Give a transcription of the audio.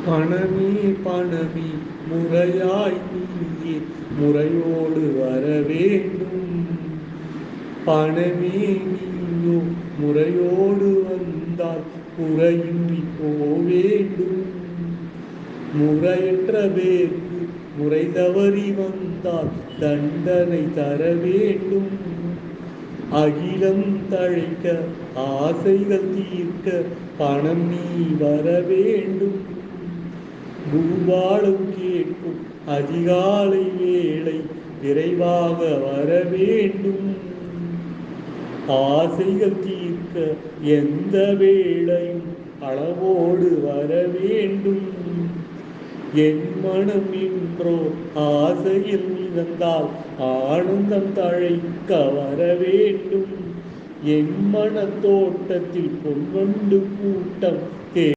பணமே பணமே முறையாய் நீயே முறையோடு வர வேண்டும். பணமே நீயோ முறையோடு வந்தால் குறையின்றி போவேண்டும். முறையற்ற பேர்க்கு முறை தவறி வந்தால் தண்டனை தர வேண்டும். அகிலம் தழைக்க ஆசைகள் தீர்க்க பணம் நீ வர வேண்டும். பூபாலம் கேட்கும் அதிகாலை வேளை விரைவாக வர வேண்டும். ஆசைகள் தீர்க்க எந்த வேளையும் அளவோடு வர வேண்டும். என் மனம் இன்றோ ஆசையில் மிதந்தால் ஆனந்தம் தழைக்க வர வேண்டும். என் மன தோட்டத்தில் பொன்வண்டு கூட்டம்